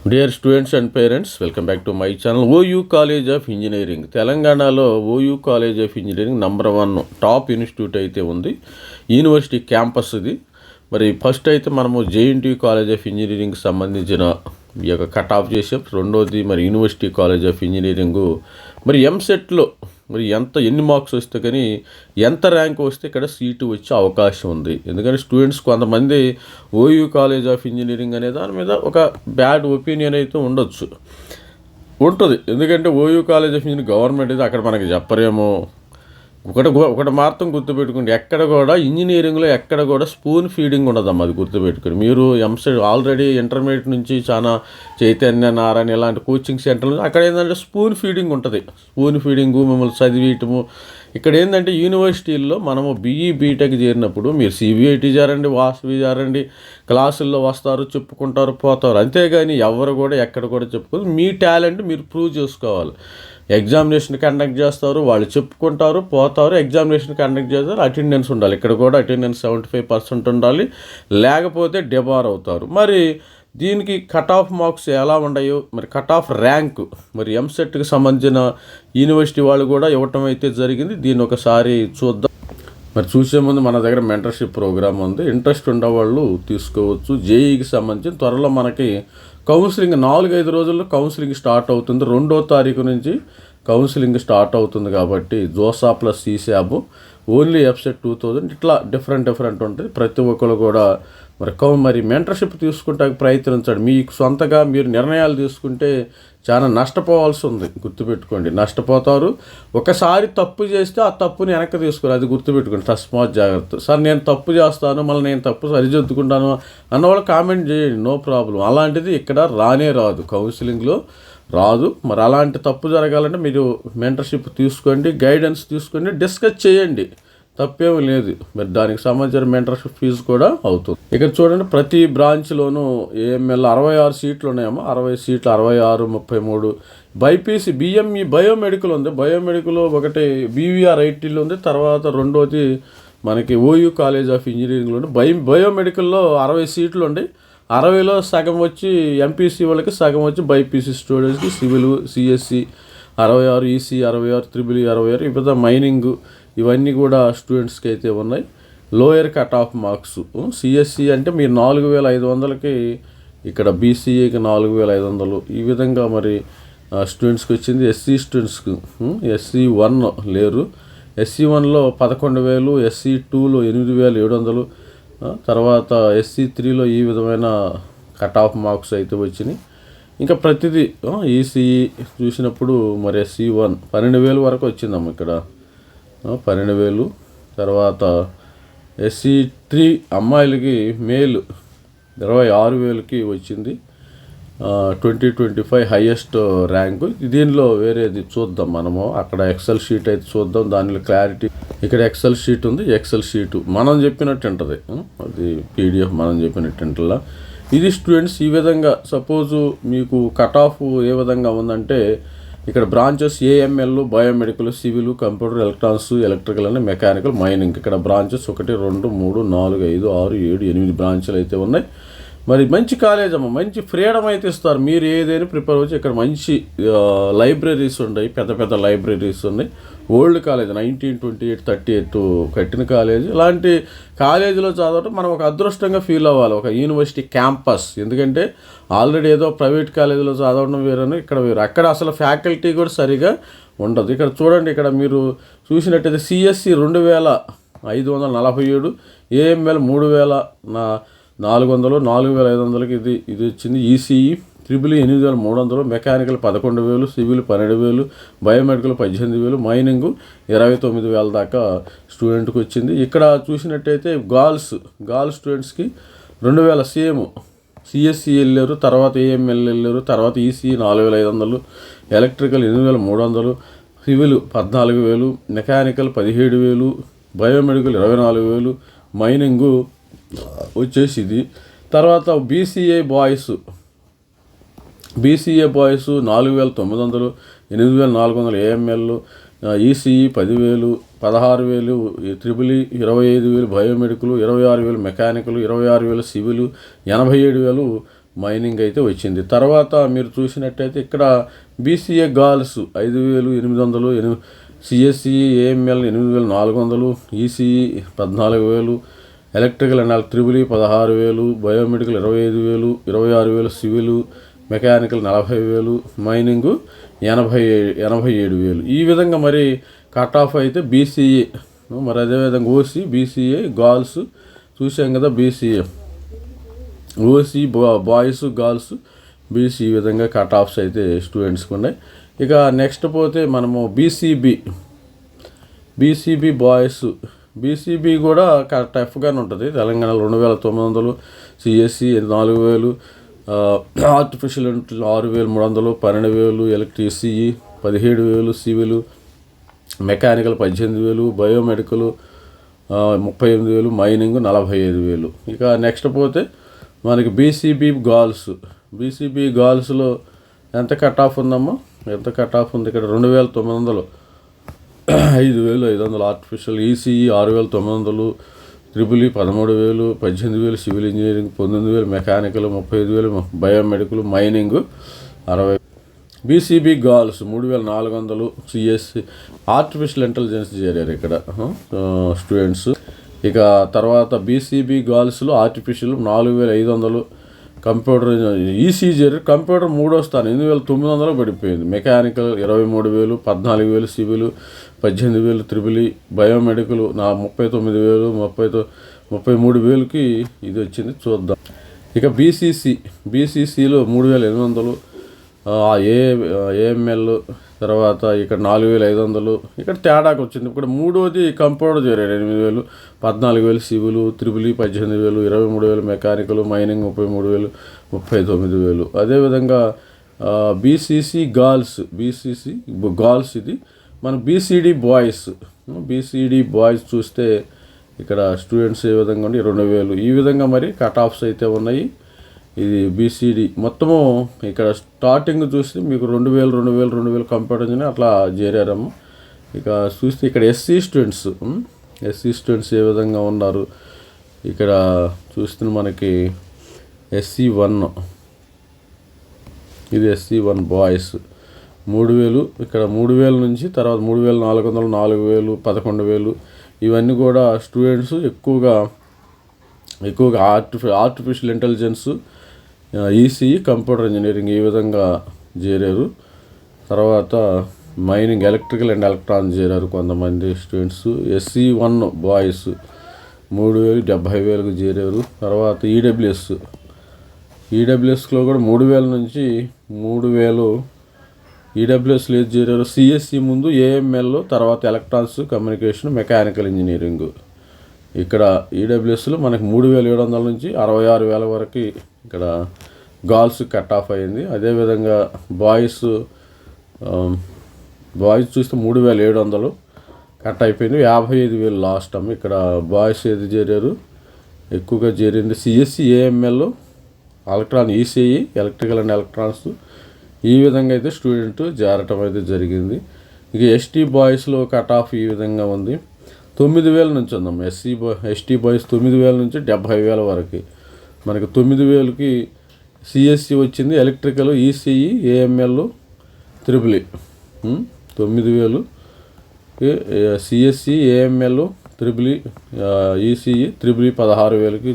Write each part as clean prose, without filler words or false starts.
Dear students and parents, welcome back to my channel. OU college of engineering. తెలంగాణలో OU college of engineering number 1 top institute అయితే ఉంది. University campus ఇది. మరి first అయితే మనము JNTU college of ఇంజనీరింగ్కి సంబంధించిన ఈ యొక్క కట్ ఆఫ్ చేసాం. రెండోది మరి యూనివర్సిటీ కాలేజ్ ఆఫ్ ఇంజనీరింగు మరి ఎంసెట్లో మరి ఎన్ని మార్క్స్ వస్తే కానీ ఎంత ర్యాంక్ వస్తే ఇక్కడ సీటు వచ్చే అవకాశం ఉంది. ఎందుకంటే స్టూడెంట్స్ కొంతమంది ఓయూ కాలేజ్ ఆఫ్ ఇంజనీరింగ్ అనే దాని మీద ఒక బ్యాడ్ ఒపీనియన్ అయితే ఉంటుంది. ఎందుకంటే OU college of engineering government అయితే అక్కడ మనకి చెప్పరేమో. ఒకటి మాత్రం గుర్తుపెట్టుకోండి, ఎక్కడ కూడా ఇంజనీరింగ్లో ఎక్కడ కూడా స్పూన్ ఫీడింగ్ ఉండదమ్మా. అది గుర్తుపెట్టుకోండి. మీరు ఎంసెట్ ఆల్రెడీ ఇంటర్మీడియట్ నుంచి చాలా చైతన్య నారాయణ ఇలాంటి కోచింగ్ సెంటర్లు అక్కడ ఏంటంటే స్పూన్ ఫీడింగ్ ఉంటుంది. స్పూన్ ఫీడింగు మిమ్మల్ని చదివేయటము. ఇక్కడ ఏంటంటే యూనివర్సిటీల్లో మనము బీఈ బీటెక్ చేరినప్పుడు మీరు సిబిఐటి చేరండి, వాసవి చేరండి, క్లాసుల్లో వస్తారు, చెప్పుకుంటారు, పోతారు. అంతేగాని ఎవరు కూడా ఎక్కడ కూడా చెప్పుకోరు. మీ టాలెంట్ మీరు ప్రూవ్ చేసుకోవాలి. ఎగ్జామినేషన్ కండక్ట్ చేస్తారు, వాళ్ళు చెప్పుకుంటారు, పోతారు. ఎగ్జామినేషన్ కండక్ట్ చేస్తారు, అటెండెన్స్ ఉండాలి. ఇక్కడ కూడా అటెండెన్స్ 75% ఉండాలి, లేకపోతే డిబార్ అవుతారు. మరి దీనికి కట్ ఆఫ్ మార్క్స్ ఎలా ఉన్నాయో, మరి కట్ ఆఫ్ ర్యాంకు మరి ఎంసెట్కి సంబంధించిన యూనివర్సిటీ వాళ్ళు కూడా ఇవ్వటం అయితే జరిగింది. దీన్ని ఒకసారి చూద్దాం. మరి చూసే ముందు మన దగ్గర మెంటర్షిప్ ప్రోగ్రామ్ ఉంది. ఇంట్రెస్ట్ ఉండేవాళ్ళు తీసుకోవచ్చు. జేఈకి సంబంధించి త్వరలో మనకి కౌన్సిలింగ్ 4-5 రోజుల్లో కౌన్సిలింగ్ స్టార్ట్ అవుతుంది. 2వ తారీఖు నుంచి కౌన్సిలింగ్ స్టార్ట్ అవుతుంది. కాబట్టి జోసా ప్లస్ ఈశాబ్ ఓన్లీ ఎఫ్సెట్ 2000 ఇట్లా డిఫరెంట్ ఉంటుంది. ప్రతి ఒక్కరు కూడా మరి మెంటర్షిప్ తీసుకుంటానికి ప్రయత్నించండి. మీకు సొంతగా మీరు నిర్ణయాలు తీసుకుంటే చాలా నష్టపోవాల్సి ఉంది. గుర్తుపెట్టుకోండి, నష్టపోతారు. ఒకసారి తప్పు చేస్తే ఆ తప్పుని వెనక్కి తీసుకోవాలి. అది గుర్తుపెట్టుకోండి. తస్మాత్ జాగ్రత్త. సార్ నేను తప్పు చేస్తాను, మళ్ళీ నేను తప్పు సరిదిద్దుకుంటాను అన్నవాళ్ళు కామెంట్ చేయండి, నో ప్రాబ్లం. అలాంటిది ఇక్కడ రాదు, కౌన్సిలింగ్లో రాదు. మరి అలాంటి తప్పు జరగాలంటే మీరు మెంటర్షిప్ తీసుకోండి, గైడెన్స్ తీసుకోండి, డిస్కస్ చేయండి, తప్పేమీ లేదు. మరి దానికి సంబంధించిన మెంటర్షిప్ ఫీజు కూడా అవుతుంది. ఇక్కడ చూడండి, ప్రతి బ్రాంచ్లోనూ ఏఎంఎల్ 66 సీట్లు ఉన్నాయేమో. 60 సీట్లు, 66, 33. బైపీసీ, బిఎంఈ, బయోమెడికల్ ఉంది. బయోమెడికల్ ఒకటి బీవీఆర్ ఐటీలో ఉంది. తర్వాత రెండోది మనకి ఓయూ కాలేజ్ ఆఫ్ ఇంజనీరింగ్లో ఉంది. బయోమెడికల్లో 60 సీట్లు ఉండి 60లో సగం వచ్చి ఎంపీసీ వాళ్ళకి, సగం వచ్చి బైపీసీ స్టూడెంట్స్కి. సివిల్, సిఎస్సి 66, ఈసీ 66, త్రిబుల్ 66, ఈ విధంగా మైనింగ్ ఇవన్నీ కూడా స్టూడెంట్స్కి అయితే ఉన్నాయి. Lower cut off marks CSC అంటే మీరు 4500కి, ఇక్కడ బీసీఏకి 4500, ఈ విధంగా మరి స్టూడెంట్స్కి వచ్చింది. ఎస్సీ స్టూడెంట్స్కి SC1 లేరు. SC1లో 11,000, SC2లో 8,700, తర్వాత SC3లో ఈ విధమైన కట్ ఆఫ్ మార్క్స్ అయితే వచ్చినాయి. ఇంకా ప్రతిదీ ఈసీఈ చూసినప్పుడు మరి SC1 12,000 వరకు వచ్చిందమ్మ. ఇక్కడ 12,000. తర్వాత SC3 అమ్మాయిలకి మేల్ 26,000కి వచ్చింది. 2025 హైయెస్ట్ ర్యాంకు. దీనిలో వేరేది చూద్దాం మనము. అక్కడ ఎక్సెల్ షీట్ అయితే చూద్దాం, దానిలో క్లారిటీ. ఇక్కడ ఎక్సెల్ షీట్ ఉంది. ఎక్సెల్ షీటు మనం చెప్పినట్టు ఉంటుంది, అది PDF మనం చెప్పినట్టు ఉంటుందా. ఇది స్టూడెంట్స్ ఈ విధంగా. సపోజు మీకు కట్ ఆఫ్ ఏ విధంగా ఉందంటే, ఇక్కడ branches AML, biomedical, civil, computer, electronics, electrical and mechanical, mining. ఇక్కడ బ్రాంచెస్ 1, 2, 3, 4, 5, 6, 7, 8 బ్రాంచ్లు అయితే ఉన్నాయి. మరి మంచి కాలేజ్ అమ్మ, మంచి ఫ్రీడమ్ అయితే ఇస్తారు. మీరు ఏదైనా ప్రిపేర్ అవ్వచ్చు. ఇక్కడ మంచి లైబ్రరీస్ ఉన్నాయి, పెద్ద లైబ్రరీస్ ఉన్నాయి. ఓల్డ్ కాలేజ్ 1928, 38 కట్టిన కాలేజ్. ఇలాంటి కాలేజీలో చదవటం మనం ఒక అదృష్టంగా ఫీల్ అవ్వాలి, ఒక యూనివర్సిటీ క్యాంపస్. ఎందుకంటే ఆల్రెడీ ఏదో ప్రైవేట్ కాలేజీలో చదవడం వేరని ఇక్కడ వేరు. అక్కడ అసలు ఫ్యాకల్టీ కూడా సరిగా ఉండదు. ఇక్కడ చూడండి, ఇక్కడ మీరు చూసినట్టయితే సిఎస్సి 2,547, ఏఎంఎల్ 3,400, 4,500కి ఇది వచ్చింది. ECE triple 8,300, mechanical 11,000, civil 12,000, biomedical 18,000, mining 29,000 దాకా స్టూడెంట్కి వచ్చింది. ఇక్కడ చూసినట్టయితే గర్ల్స్ స్టూడెంట్స్కి 2,000 సేమ్. సిఎస్సి వెళ్ళారు, తర్వాత ఏఎంఎల్ వెళ్ళారు, తర్వాత EC 4,500, electrical 8,300, civil 14,000, mechanical 17,000, biomedical 24,000, mining వచ్చేసి ఇది. తర్వాత BCA boys 4,900, 8,400 AML, ECE 10,000, 16,000, triple 25,000, biomedical 26,000, mechanical 26,000, civil 87,000, mining అయితే వచ్చింది. తర్వాత మీరు చూసినట్టయితే ఇక్కడ BCA girls 5,800, CSC AML 8,400, ECE 14,000, electrical and triple 16,000, biomedical 25,000, 26,000, civil mechanical 40,000, mining 87,000. ఈ విధంగా మరి కట్ ఆఫ్ అయితే బీసీఏ, మరి అదేవిధంగా ఓసీ, బీసీఏ గర్ల్స్ చూసాం కదా, BCA OC boys girls BC ఈ విధంగా కట్ ఆఫ్స్ అయితే స్టూడెంట్స్కి ఉన్నాయి. ఇక నెక్స్ట్ పోతే మనము బీసీబీ బాయ్స్, బీసీబీ కూడా టఫ్గానే ఉంటుంది. తెలంగాణలో 2,900, సిఎస్సి 4,000, ఆర్టిఫిషియల్ 6,300, 12,000, ఎలక్ట్రిసిఈ 17,000, సివిల్ మెకానికల్ 18,000, బయోమెడికల్ 38,000, మైనింగ్ 45,000. ఇక నెక్స్ట్ పోతే మనకి బీసీబీ గర్ల్స్లో ఎంత కట్ ఆఫ్ ఉందమ్మా, ఎంత కట్ ఆఫ్ ఉంది ఇక్కడ 2,900, 5,500 artificial, ECE 6,900, triple 13,000, 18,000, civil engineering 19,000, mechanical 35,000, biomedical, mining 60,000. BCB girls 3,400, CSC artificial intelligence చేరారు ఇక్కడ స్టూడెంట్స్. ఇక తర్వాత బీసీబీ గర్ల్స్లో ఆర్టిఫిషియల్ 4,500, కంప్యూటర్ ఈసీ చేరారు. కంప్యూటర్ 3వ స్థానం 8,900 పడిపోయింది. మెకానికల్ 23,000, 14,000, సివిల్ 18,000, ట్రిపుల్ బయోమెడికల్ 39,000, 33,000కి ఇది వచ్చింది. చూద్దాం. ఇక బీసీసీలో 3,800, ఏఎంఎల్ తర్వాత ఇక్కడ 4,500. ఇక్కడ తేడాకు వచ్చింది. ఇక్కడ 3వది కంప్యూటర్ చేరారు 8,000, 14,000, సివిల్ ట్రిపుల్ 18,000, 23,000, మెకానికల్, మైనింగ్ 33,000, 39,000. అదేవిధంగా బీసీసీ గర్ల్స్ ఇది మన బీసీడీ బాయ్స్ చూస్తే ఇక్కడ స్టూడెంట్స్ ఏ విధంగా ఉండి 2,000. ఈ విధంగా మరి కట్ ఆఫ్స్ అయితే ఉన్నాయి. ఇది బీసీడీ మొత్తము ఇక్కడ స్టార్టింగ్ చూస్తే మీకు 2,000 కంప్యూటర్ ఇంజనీర్ అట్లా చేరారమ్మ. ఇక చూస్తే ఇక్కడ ఎస్సీ స్టూడెంట్స్ ఏ విధంగా ఉన్నారు ఇక్కడ చూస్తే మనకి SC1, ఇది SC1 బాయ్స్ 3,000. ఇక్కడ 3,000 నుంచి తర్వాత 3,400, 4,000, 11,000 ఇవన్నీ కూడా స్టూడెంట్స్ ఎక్కువగా artificial intelligence, ECE, computer engineering ఈ విధంగా చేరారు. తర్వాత మైనింగ్, ఎలక్ట్రికల్ అండ్ ఎలక్ట్రానిక్ చేరారు కొంతమంది స్టూడెంట్స్. SC1 బాయ్స్ 3,000, 70,000కి చేరారు. తర్వాత ఈడబ్ల్యూఎస్లో కూడా 3,000 నుంచి 3,000 ఈడబ్ల్యూఎస్లో ఏది చేరారు. సిఎస్సి ముందు ఏఎంఎల్, తర్వాత ఎలక్ట్రానిక్స్, కమ్యూనికేషన్, మెకానికల్ ఇంజనీరింగ్. ఇక్కడ ఈడబ్ల్యూఎస్లో మనకి 3,700 నుంచి 66,000 వరకు ఇక్కడ గర్ల్స్ కట్ ఆఫ్ అయింది. అదేవిధంగా బాయ్స్ చూస్తే 3,700 కట్ అయిపోయింది. 55,000 లాస్ట్ టైం. ఇక్కడ బాయ్స్ ఏది చేరారు ఎక్కువగా చేరింది CSC, AML, electronic, ECE, electrical and electronics ఈ విధంగా అయితే స్టూడెంట్ చేరటం అయితే జరిగింది. ఇక ఎస్టీ బాయ్స్లో కట్ ఆఫ్ ఈ విధంగా ఉంది. 9,000 నుంచి ఉందాం. ఎస్టీ బాయ్స్ 9,000 నుంచి 70,000 వరకు. మనకి 9,000కి సిఎస్సి వచ్చింది. Electrical, ECE, AML, triple 9,000 CSE, AML, triple, ECE, triple 16,000కి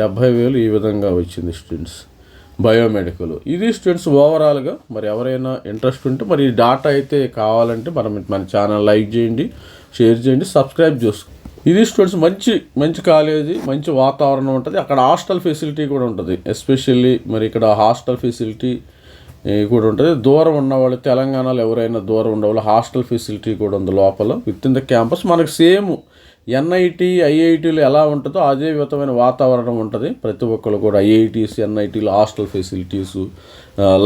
70,000 ఈ విధంగా వచ్చింది స్టూడెంట్స్. బయోమెడికల్ ఇది స్టూడెంట్స్ ఓవరాల్గా. మరి ఎవరైనా ఇంట్రెస్ట్ ఉంటే మరి ఈ డాటా అయితే కావాలంటే మన ఛానల్ లైక్ చేయండి, షేర్ చేయండి, సబ్స్క్రైబ్ చేసుకోండి. ఇది స్టూడెంట్స్ మంచి కాలేజీ, మంచి వాతావరణం ఉంటుంది. అక్కడ హాస్టల్ ఫెసిలిటీ కూడా ఉంటుంది. ఎస్పెషల్లీ మరి ఇక్కడ హాస్టల్ ఫెసిలిటీ కూడా ఉంటుంది. దూరం ఉన్నవాళ్ళు, తెలంగాణలో ఎవరైనా దూరం ఉండేవాళ్ళు హాస్టల్ ఫెసిలిటీ కూడా ఉంది లోపల విత్ ఇన్ ద క్యాంపస్. మనకు సేమ్ ఎన్ఐటి, ఐఐటీలు ఎలా ఉంటుందో అదే విధమైన వాతావరణం ఉంటుంది. ప్రతి ఒక్కరు కూడా ఐఐటీస్, ఎన్ఐటీలు హాస్టల్ ఫెసిలిటీసు,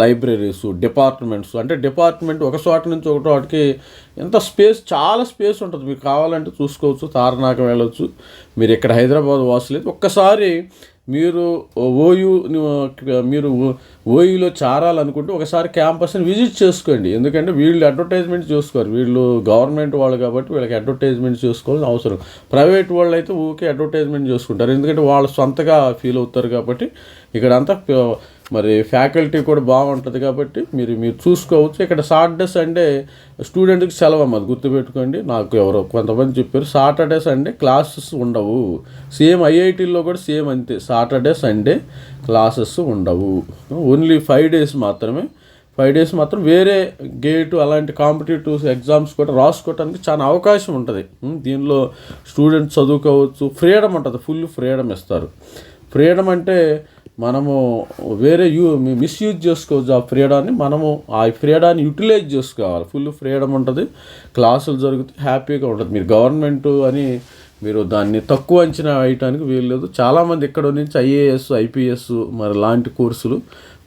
లైబ్రరీసు, డిపార్ట్మెంట్స్. అంటే డిపార్ట్మెంట్ ఒక చోట నుంచి ఒక చోటకి ఎంత చాలా స్పేస్ ఉంటుంది. మీకు కావాలంటే చూసుకోవచ్చు. తారనాక వెళ్ళవచ్చు. మీరు ఇక్కడ హైదరాబాద్ వాసులేదు. ఒక్కసారి మీరు ఓయూలో చేరాలనుకుంటే ఒకసారి క్యాంపస్ని విజిట్ చేసుకోండి. ఎందుకంటే వీళ్ళు అడ్వర్టైజ్మెంట్ చేసుకోరు. వీళ్ళు గవర్నమెంట్ వాళ్ళు కాబట్టి వీళ్ళకి అడ్వర్టైజ్మెంట్ చేసుకోవాలని అవసరం. ప్రైవేట్ వాళ్ళు అయితే ఊకే అడ్వర్టైజ్మెంట్ చేసుకుంటారు. ఎందుకంటే వాళ్ళు సొంతగా ఫీల్ అవుతారు కాబట్టి ఇక్కడంతా మరి ఫ్యాకల్టీ కూడా బాగుంటుంది కాబట్టి మీరు చూసుకోవచ్చు. ఇక్కడ సాటర్డే సండే స్టూడెంట్కి సెలవు అమ్మది గుర్తుపెట్టుకోండి. నాకు ఎవరో కొంతమంది చెప్పారు సాటర్డే సండే క్లాసెస్ ఉండవు. సేమ్ ఐఐటీల్లో కూడా సేమ్ అంతే, సాటర్డే సండే క్లాసెస్ ఉండవు. ఓన్లీ 5 days మాత్రమే. 5 days మాత్రం వేరే గేటు అలాంటి కాంపిటేటివ్ ఎగ్జామ్స్ కూడా రాసుకోవడానికి చాలా అవకాశం ఉంటుంది. దీనిలో స్టూడెంట్స్ చదువుకోవచ్చు, ఫ్రీడమ్ ఉంటుంది, ఫుల్ ఫ్రీడమ్ ఇస్తారు. ఫ్రీడమ్ అంటే మనము వేరే మిస్యూజ్ చేసుకోవచ్చు ఆ ఫ్రీడాన్ని, మనము ఆ ఫ్రీడాన్ని యూటిలైజ్ చేసుకోవాలి. ఫుల్ ఫ్రీడమ్ ఉంటుంది, క్లాసులు జరుగుతాయి, హ్యాపీగా ఉంటుంది. మీరు గవర్నమెంట్ అని మీరు దాన్ని తక్కువ అంచనా వేయటానికి వీల్లేదు. చాలామంది ఇక్కడ నుంచి ఐఏఎస్, ఐపీఎస్ మరి లాంటి కోర్సులు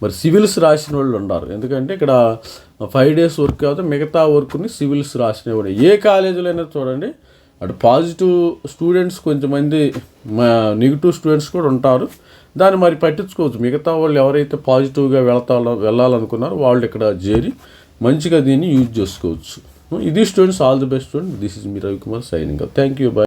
మరి సివిల్స్ రాసిన వాళ్ళు ఉన్నారు. ఎందుకంటే ఇక్కడ 5 days వర్క్ కాబట్టి మిగతా వర్క్ని సివిల్స్ రాసినవాడు. ఏ కాలేజీలో అయినా చూడండి, అటు పాజిటివ్ స్టూడెంట్స్ కొంతమంది నెగిటివ్ స్టూడెంట్స్ కూడా ఉంటారు. దాన్ని మరి పట్టించుకోవచ్చు. మిగతా వాళ్ళు ఎవరైతే పాజిటివ్గా వెళ్ళాలనుకున్నారో వాళ్ళు ఇక్కడ చేరి మంచిగా దీన్ని యూజ్ చేసుకోవచ్చు. ఇది students, all the best student. This is me Ravikumar signing. Thank you. By.